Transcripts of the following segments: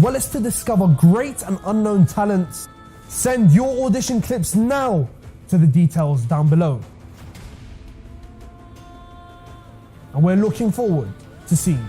well as to discover great and unknown talents. Send your audition clips now to the details down below. And we're looking forward to seeing you.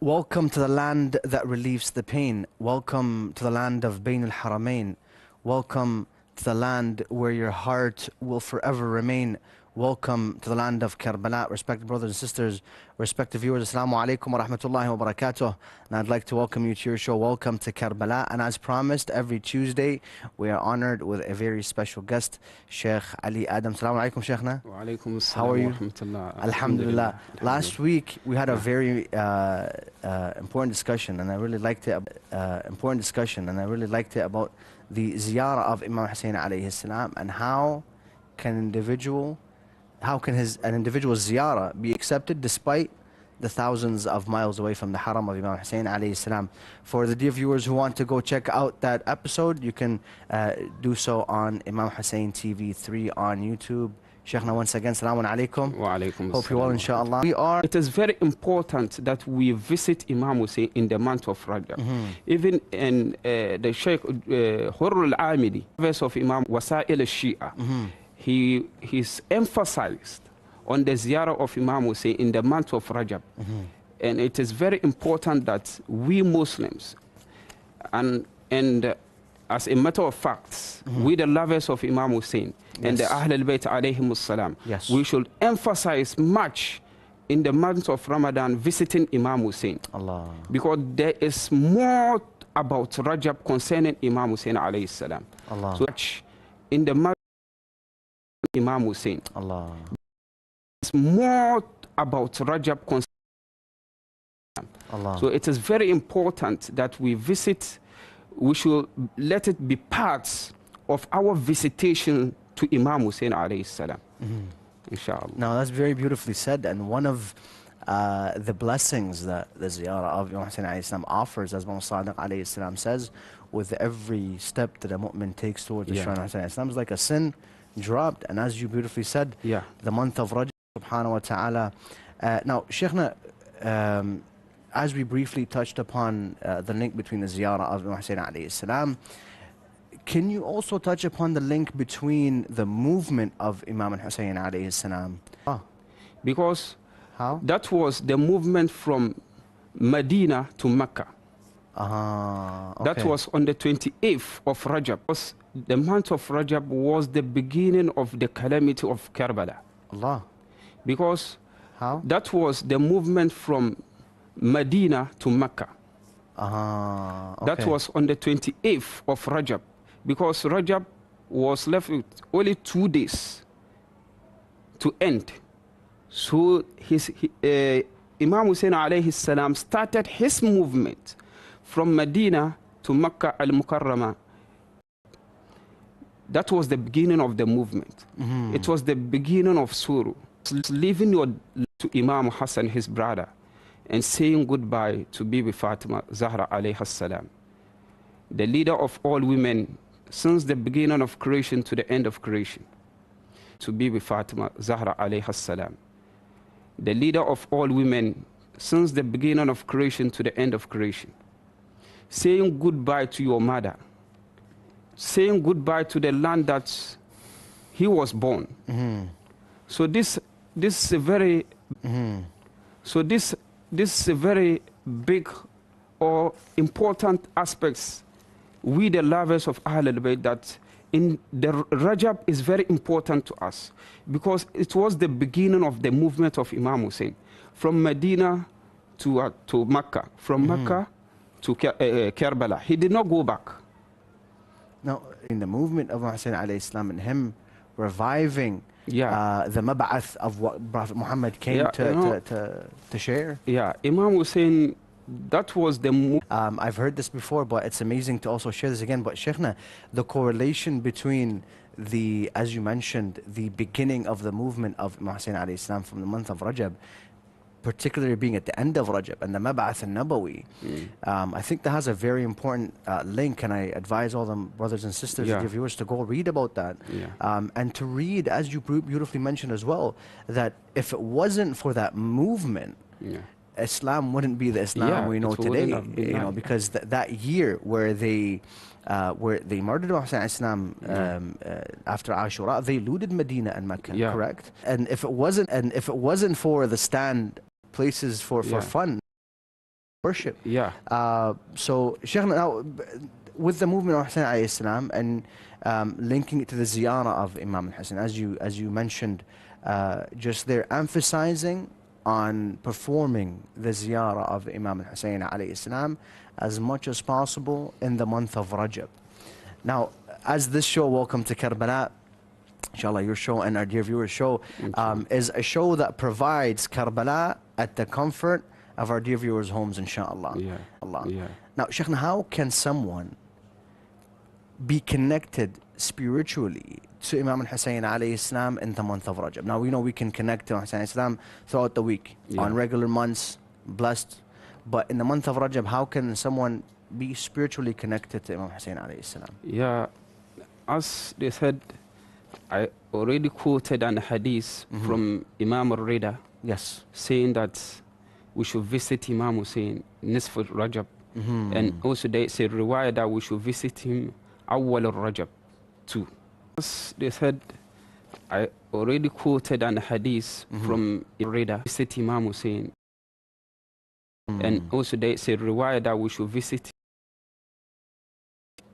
Welcome to the land that relieves the pain. Welcome to the land of Bain al-Haramain. Welcome to the land where your heart will forever remain. Welcome to the land of Karbala. Respected brothers and sisters, respected viewers, Assalamu alaikum wa rahmatullahi wa barakatuh. And I'd like to welcome you to your show, Welcome to Karbala. And as promised, every Tuesday, we are honored with a very special guest, Sheikh Ali Adam. Assalamu alaikum, Sheikhna. Wa alaikum assalam. How are you? Wa rahmatullah. Alhamdulillah. Last week, we had a very important discussion, and I really liked it. About the ziyara of Imam Hussein alayhi salam, and how can an individual's ziyara be accepted despite the thousands of miles away from the haram of Imam Hussein alayhi salam. For the dear viewers who want to go check out that episode, you can do so on Imam Hussein TV 3 on YouTube. Sheikhna, once again, Assalamu alaikum. Wa alaikum Hope you all, inshallah. It is very important that we visit Imam Hussein in the month of Rajab. Even in the Sheikh Hurr al-Amili, verse of Imam Wasa'il al-Shia, he's emphasized on the ziyara of Imam Hussein in the month of Rajab. And it is very important that we Muslims, and as a matter of fact, we the lovers of Imam Hussein and the Ahl al-Bayt alayhimus salam, we should emphasize much in the month of Ramadan visiting Imam Hussein. Allah. Because there is more about Rajab concerning Imam Hussein alayhi salam. Allah. So in the month of Imam Hussein, Allah. It's more about Rajab concerning Allah. So it is very important that we visit. We should let it be part of our visitation to Imam Hussein alayhi salam. Inshallah. Now that's very beautifully said, and one of the blessings that the ziyarah of Imam Hussein alayhi salam offers, as Imam Sadiq alayhi salam says, with every step that a mu'min takes towards the shrine of Hussein alayhi salam is like a sin dropped. And as you beautifully said, the month of Rajab subhanahu wa ta'ala. Now, Sheikhna, as we briefly touched upon the link between the ziyarah of Imam Hussein alayhi salam, can you also touch upon the link between the movement of Imam Hussein alayhi salam? Because how? That was the movement from Medina to Mecca. That was on the 28th of Rajab. The month of Rajab was the beginning of the calamity of Karbala. Allah. Because how? That was the movement from Medina to Mecca. That was on the 28th of Rajab. Because Rajab was left with only 2 days to end. So Imam Hussein alayhi salam started his movement from Medina to Makkah al-Mukarramah, that was the beginning of the movement. It was the beginning of Suru. Leaving to Imam Hassan, his brother, and saying goodbye to Bibi Fatima Zahra alayha salam, the leader of all women since the beginning of creation to the end of creation. To Bibi Fatima Zahra alayha salam, the leader of all women since the beginning of creation to the end of creation. Saying goodbye to your mother, saying goodbye to the land that he was born. So this is a very this is a very big or important aspects we the lovers of Ahl al-Bayt, that in the Rajab is very important to us, because it was the beginning of the movement of Imam Hussein from Medina to Makkah, from Makkah to Karbala. He did not go back. Now, in the movement of Hussein alayhi salam and him reviving the mab'ath of what Prophet Muhammad came to share. Yeah, Imam Hussein, that was the I've heard this before, but it's amazing to also share this again. But Shaykhna, the correlation between the, as you mentioned, the beginning of the movement of Imam Hussein alayhi salam from the month of Rajab, particularly being at the end of Rajab and the Mab'ath al-Nabawi, I think that has a very important link, and I advise all the brothers and sisters and your viewers to go read about that. And to read, as you beautifully mentioned as well, that if it wasn't for that movement, Islam wouldn't be the Islam we know today. You know, because that year where they murdered Hussein Islam after Ashura, they looted Medina and Mecca, correct? And if it wasn't for the stand places for fun, worship. So Shaykh, now with the movement of Hussein alayhi salam and linking it to the ziyara of Imam al-Hussein, as you mentioned, just there emphasizing on performing the ziyara of Imam al-Hussein alayhi salam as much as possible in the month of Rajab. Now, as this show, Welcome to Karbala, inshallah, your show and our dear viewers' show, is a show that provides Karbala at the comfort of our dear viewers' homes, inshallah. Now, Shaykhna, how can someone be connected spiritually to Imam al-Hussein alayhi salam in the month of Rajab? Now, we know we can connect to Hussein alayhi salam throughout the week, on regular months, blessed. But in the month of Rajab, how can someone be spiritually connected to Imam Hussein alayhi salam? Yeah, as they said, I already quoted an hadith from Imam al-Rida, saying that we should visit Imam Hussein Nisf al-Rajab. And also they said riwayah that we should visit him Awwal al-Rajab too. As they said, I already quoted an hadith from al-Rida, visit Imam Hussein. And also they said riwayah that we should visit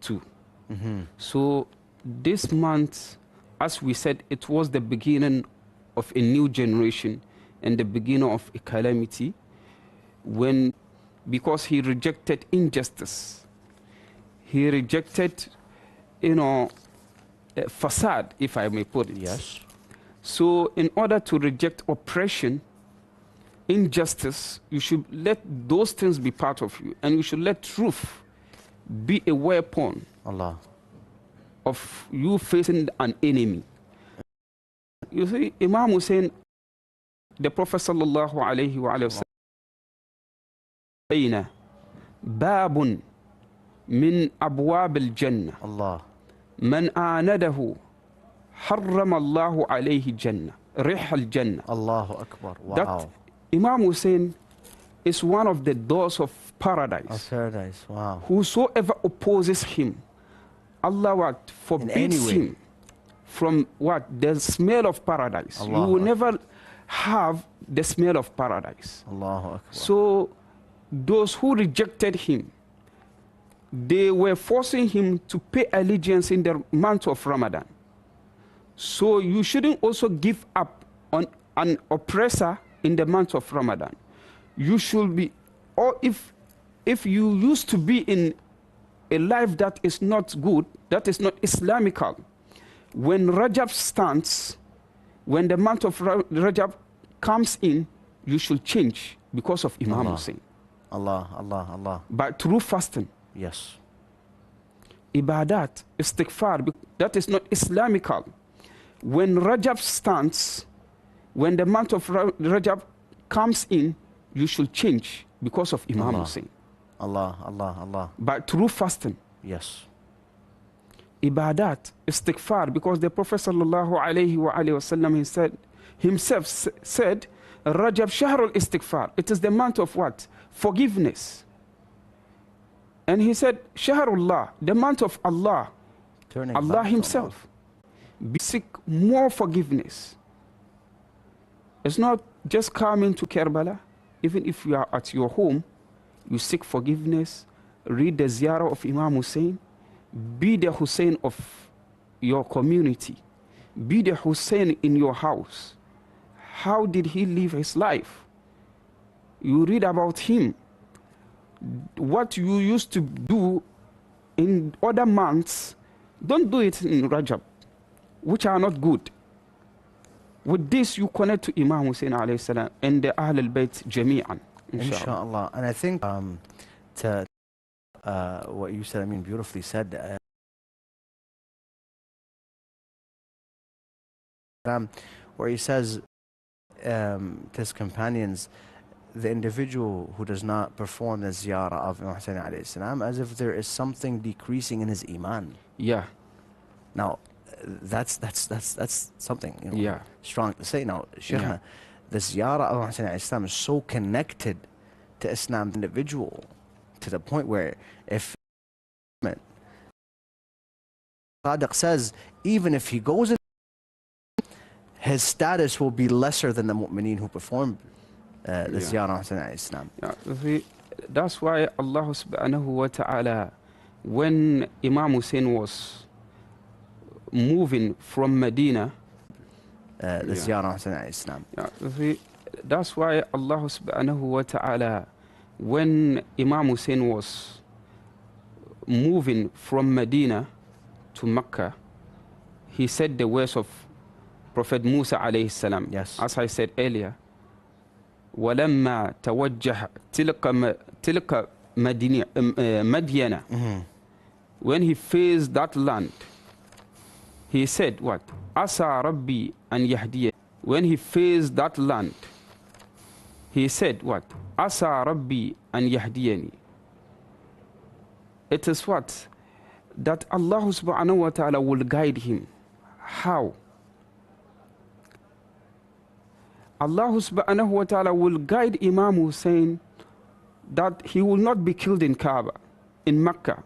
too. So this month, as we said, it was the beginning of a new generation and the beginning of a calamity, because he rejected injustice, he rejected, facade, if I may put it. So in order to reject oppression, injustice, you should let those things be part of you, and you should let truth be a weapon of you facing an enemy. You see, Imam Hussein, the Prophet sallallahu alayhi wa sallam, باب من أبواب الجنة من آنده حرم الله عليه الجنة ريح الجنة. Allahu Akbar. Wow. That Imam Hussein is one of the doors of paradise. Of paradise. Wow. Whosoever opposes him, Allah forbids him from the smell of paradise. You will never have the smell of paradise. Allahu Akbar. So those who rejected him, they were forcing him to pay allegiance in the month of Ramadan. So you shouldn't also give up on an oppressor in the month of Ramadan. You should be, or if you used to be in a life that is not good, that is not Islamical, when Rajab stands, when the month of Rajab comes in, you should change because of Imam Hussein. Allah. But through fasting. Yes. ibadat, istighfar, that is not Islamical. When Rajab stands, when the month of Rajab comes in, you should change because of Imam Hussein. Allah. But through fasting. Yes. Ibadat, istighfar, because the Prophet sallallahu alayhi wa sallam himself said, Rajab shahrul istighfar. It is the month of what? Forgiveness. And he said, Shahrullah, the month of Allah. Turning Allah himself. Seek more forgiveness. It's not just coming to Karbala. Even if you are at your home, you seek forgiveness, read the ziyara of Imam Hussein, be the Hussein of your community, be the Hussein in your house. How did he live his life? You read about him. What you used to do in other months, don't do it in Rajab, which are not good. With this, you connect to Imam Hussein alayhi salam and the Ahl al-Bayt jami'an. Inshallah. And I think to what you said, I mean, beautifully said. Where he says to his companions, the individual who does not perform the ziyara of Imam Hussein alayhi salam, as if there is something decreasing in his iman. Yeah. Now, that's something, you know, Yeah. strong to say. Now, Shaykhna, the ziyara of Imam Hussein alayhi salam is so connected to Islam individual to the point where if Sadiq says, even if he goes in, his status will be lesser than the mu'mineen who perform the ziyara of Hussein alayhi salam. That's why Allah subhanahu wa ta'ala, when Imam Hussein was moving from Medina, The ziyara of Hussein alayhi salam. That's why Allah subhanahu wa ta'ala, when Imam Hussein was moving from Medina to Mecca, he said the words of Prophet Musa alayhi salam. Yes. As I said earlier, وَلَمَّا تَوَجَّهَ تِلْكَ مَدْيَنَ. When he faced that land, he said what? Asa Rabbi an Yahdiya. When he faced that land, he said what? Asa Rabbi an Yahdiyani. It is what? That Allah subhanahu wa ta'ala will guide him. How? Allah subhanahu wa ta'ala will guide Imam Hussein that he will not be killed in Kaaba, in Mecca,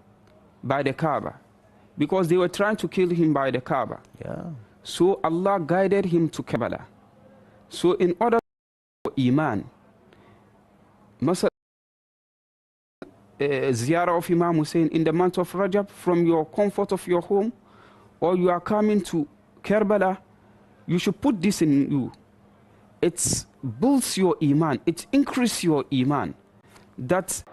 by the Kaaba, because they were trying to kill him by the Kaaba. Yeah. So Allah guided him to Karbala. So in order for Iman, ziyara of Imam Hussein in the month of Rajab from your comfort of your home, or you are coming to Karbala, you should put this in you. It builds your Iman, it increases your Iman. That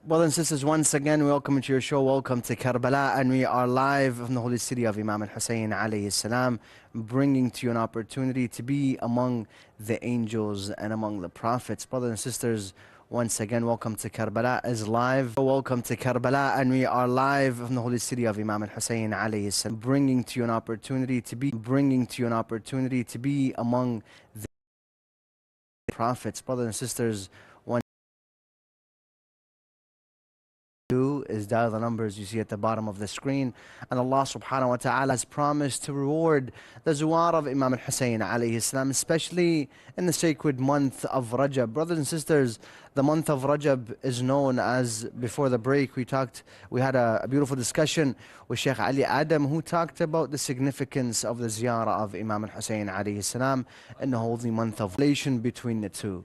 Brothers and sisters, once again, welcome to your show. Welcome to Karbala, and we are live from the holy city of Imam Hussein alayhi salam, bringing to you an opportunity to be among the angels and among the prophets. Brothers and sisters, once again, welcome to Karbala is live. Welcome to Karbala, and we are live from the holy city of Imam Hussein alayhi salam, bringing to you an opportunity to be among the prophets. Brothers and sisters, is dial the numbers you see at the bottom of the screen, and Allah subhanahu wa ta'ala has promised to reward the ziyara of Imam Hussein alayhi salam, especially in the sacred month of Rajab. Brothers and sisters, the month of Rajab is known as, before the break we had a beautiful discussion with Sheikh Ali Adam, who talked about the significance of the ziyara of Imam Hussein alayhi salam in the holy month of relation between the two.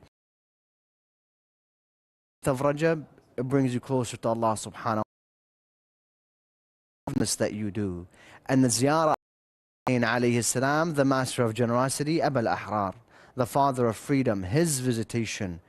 The month of Rajab, it brings you closer to Allah subhanahu wa ta'ala that you do. And the ziyara of alayhi salam, the master of generosity, Aba Ahrar, the father of freedom, his visitation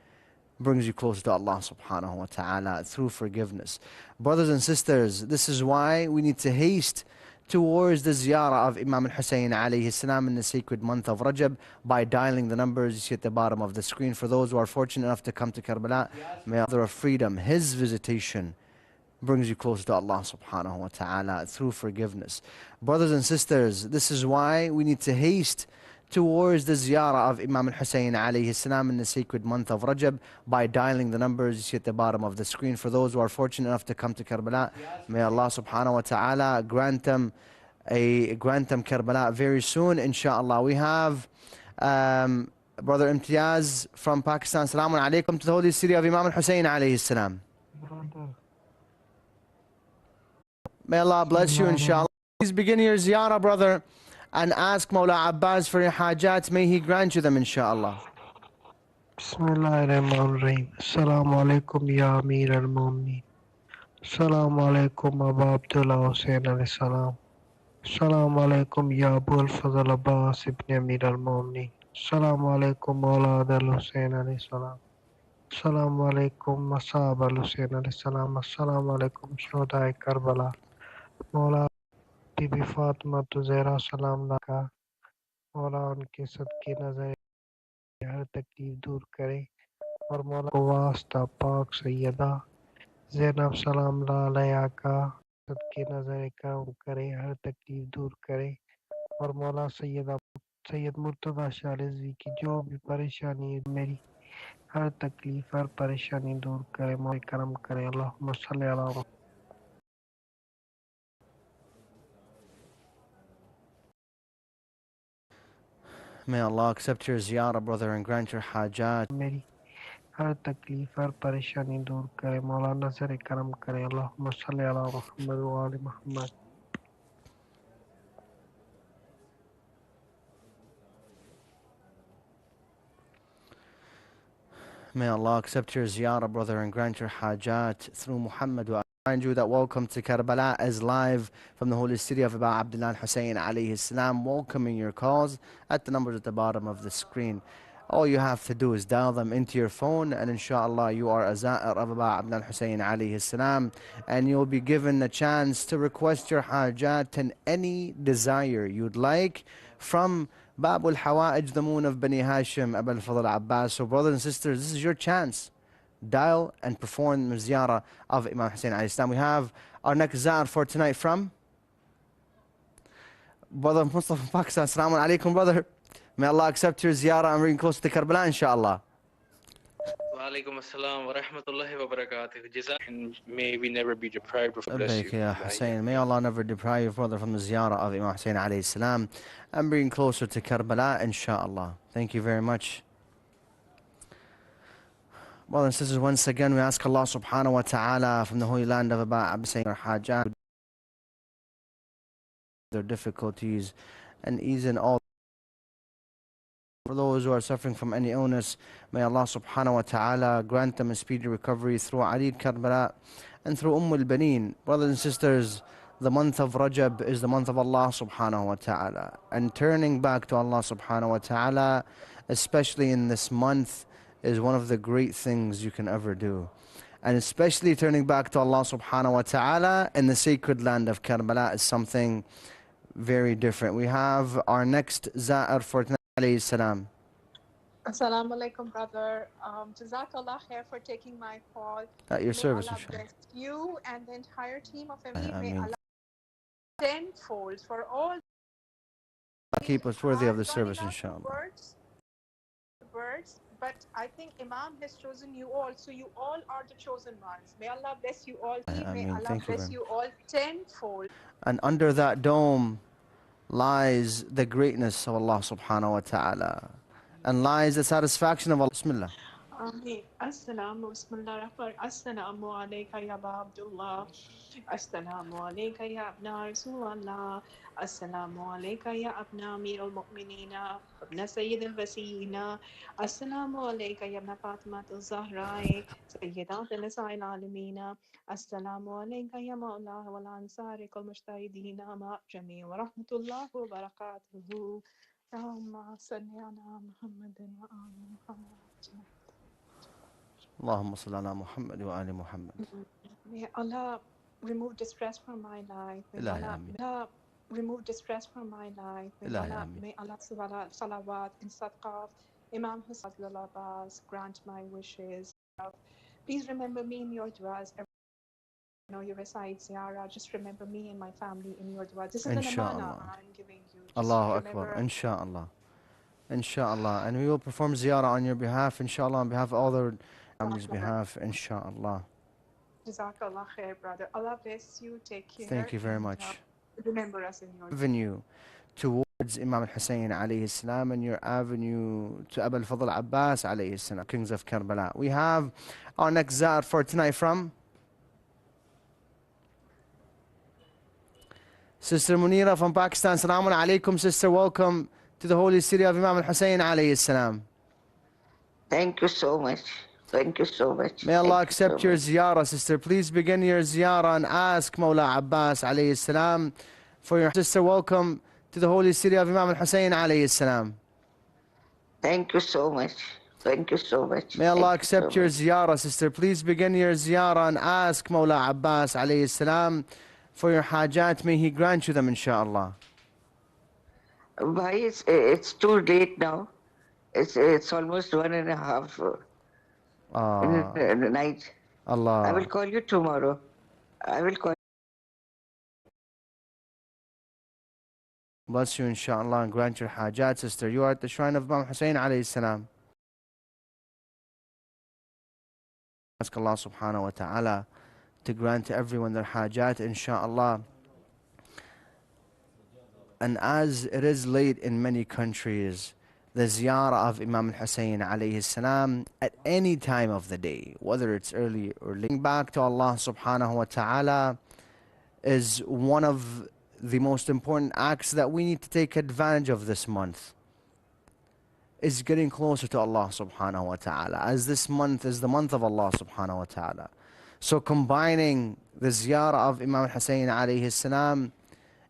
brings you closer to Allah subhanahu wa ta'ala through forgiveness. Brothers and sisters, this is why we need to haste towards the ziyara of Imam Hussein alayhi salam in the sacred month of Rajab by dialing the numbers you see at the bottom of the screen. For those who are fortunate enough to come to Karbala, may Allah of freedom, his visitation brings you closer to Allah subhanahu wa ta'ala through forgiveness. Brothers and sisters, this is why we need to haste towards the ziyara of Imam Hussein alayhi salam in the sacred month of Rajab by dialing the numbers you see at the bottom of the screen. For those who are fortunate enough to come to Karbala, may Allah subhanahu wa ta'ala grant them Karbala very soon, inshaAllah. We have Brother Imtiaz from Pakistan. Assalamu alaikum to the holy city of Imam Hussein alayhi salam. May Allah bless you, inshaAllah. Please begin your ziyara, brother, and ask Mawla Abbas for your hajat. May he grant you them, inshaAllah. Bismillahirrahmanirrahim. Assalamu alaikum ya Amir al-Mu'minin. Assalamu alaikum Aba Abdillah Hussein alayhi salam. Assalamu alaikum ya Abu al-Fadl Abbas ibn Amir al-Mu'minin. Assalamu alaikum Mawlad al-Hussein alayhi salam. Assalamu alaikum Masab al-Hussein alayhi salam. Assalamu alaikum Shuhada Karbala. Mawla बीबी फातिमा तो ज़हरा सलाम का मौला उनके सदके नज़र हर तकलीफ दूर करे और मौला को वास्ता पाक सैयदा ज़ैनब सलाम अलैहा का सदके नज़र करम करे, हर तकलीफ दूर करे और मौला सैयद मुर्तज़ा शाह रिज़वी की जो भी परेशानी है मेरी हर तकलीफ हर परेशानी दूर करे, मौला करम करे। अल्लाहुम्मा सल्लि अला May Allah accept your ziyarah, brother, and grant your hajat. मेरी हर तकलीफ हर परेशानी दूर करे, मौला नजर करम करे। अल्लाहुम्मा सल्लि अला मुहम्मद व आलि Muhammad. May Allah accept your ziyarah, brother, and grant your hajat through Muhammad. I remind you that welcome to Karbala is live from the holy city of Aba Abdillah Hussein alayhi salam, welcoming your calls at the numbers at the bottom of the screen. All you have to do is dial them into your phone, and inshallah you are a za'ir of Aba Abdillah Hussein alayhi salam, and you'll be given the chance to request your hajat and any desire you'd like from Babul Hawa'ij, the moon of Bani Hashim, Aba al-Fadl Abbas. So brothers and sisters, this is your chance. Dial and perform the ziyarah of Imam Hussein alayhi salam. We have our next za'ir for tonight from Brother Mustafa from Pakistan. Assalamu alaikum, brother. May Allah accept your ziyarah and bring close to Karbala, inshallah. Wa alaikum assalam wa rahmatullahi wa barakatuh. And may we never be deprived of bless you. Ya Hussein. May Allah never deprive your brother from the ziyarah of Imam Hussein alayhi salam and bring closer to Karbala, inshallah. Thank you very much. Brothers and sisters, once again we ask Allah subhanahu wa ta'ala from the holy land of Aba Abdillah hajat, their difficulties, and ease in all. For those who are suffering from any illness, may Allah subhanahu wa ta'ala grant them a speedy recovery through Ali Karbala and through al-Baneen. Brothers and sisters, the month of Rajab is the month of Allah subhanahu wa ta'ala. And turning back to Allah subhanahu wa ta'ala, especially in this month, is one of the great things you can ever do. And especially turning back to Allah subhanahu wa ta'ala in the sacred land of Karbala is something very different. We have our next za'ir for tonight, alayhi salam. Assalamu alaikum, brother. Jazakallah khair for taking my call. At your May service, Allah inshallah. bless you and the entire team of Ameen. May Ameen. Allah tenfold for all. Keep us worthy of the I'm running service, out of inshallah. words, but I think Imam has chosen you all, so you all are the chosen ones. May Allah bless you all. May Ameen. Allah Thank you bless very you all tenfold. And under that dome lies the greatness of Allah subhanahu wa ta'ala. And lies the satisfaction of Allah. Bismillah. Ameen. Assalamu bismillah. Assalamu alayka ya Aba Abdillah. Assalamu alayka ya Abna Rasulallah. Assalamu alayka ya Abna Amir al-Mu'minina. Abna Sayyid al-Wasiyina. Assalamu alayka ya Abna Fatima al-Zahra'i. Sayyidat al-Nisa al-Alamina. Assalamu alayka ya Mawla wal Ansari kal Mushtahidina ma jami wa rahmatullahi wa barakatuhu. Allahumma salli ala Muhammadin wa ali Muhammad. Allahumma salli ala Muhammad wa ali Muhammad. May Allah remove distress from my life. May Ilahi Allah, ameen. may Allah remove distress from my life. Ilahi ameen. May Allah salawat and sadqah. Imam Hussein Abbas grant my wishes. Please remember me in your du'as. You recite ziyara. Just remember me and my family in your du'as. This is an amana I'm giving you. Just Allahu remember. Akbar. Insha'Allah. Insha'Allah. And we will perform ziyarah on your behalf, inshallah, on behalf of all the family's behalf, insha'Allah. Jazakallah khair, brother. Allah bless you. Take care. Thank you very much. Remember us in your Avenue towards Imam Hussein alayhi salam and your avenue to Aba Abbas alayhi salam, kings of Karbala. We have our next ziyarah for tonight from Sister Munira from Pakistan. Assalamu alaikum, sister. Welcome to the holy city of Imam Hussein alayhi salam. Thank you so much. Thank you so much. May Allah accept your ziyarah, sister. Please begin your ziyarah and ask Mawla Abbas alayhi salam for your sister. Welcome to the holy city of Imam Hussein alayhi salam. Thank you so much. Thank you so much. May Allah accept your ziyarah, sister. Please begin your ziyarah and ask Mawla Abbas alayhi salam for your hajat. May He grant you them, inshaAllah. Why it's too late now? It's almost 1.5 in the night. Allah. I will call you tomorrow. I will call. Bless you, inshaAllah, and grant your hajat, sister. You are at the shrine of Imam Hussein alayhi salam. Ask Allah subhanahu wa ta'ala to grant to everyone their hajat, inshaAllah. And as it is late in many countries, the ziyarah of Imam Hussein alayhi salam at any time of the day, whether it's early or late, back to Allah subhanahu wa ta'ala is one of the most important acts that we need to take advantage of this month. Is getting closer to Allah subhanahu wa ta'ala, as this month is the month of Allah subhanahu wa ta'ala. So combining the ziyarah of Imam Hussein alayhi salam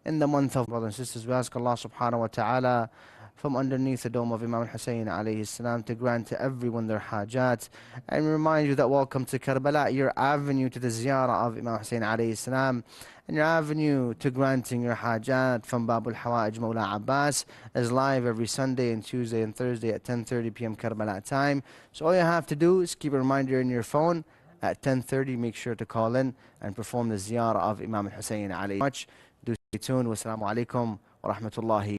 in the month of, brothers and sisters, we ask Allah subhanahu wa ta'ala from underneath the dome of Imam Hussein alayhi salam to grant to everyone their hajat. And remind you that welcome to Karbala, your avenue to the ziyarah of Imam Hussein alayhi salam, and your avenue to granting your hajat from Babul Hawa'ij Mawla Abbas is live every Sunday and Tuesday and Thursday at 10:30 p.m. Karbala time. So all you have to do is keep a reminder in your phone at 10:30. Make sure to call in and perform the ziyarah of Imam Hussein alayhi. Do stay tuned. Wassalamu alaikum wa rahmatullahi.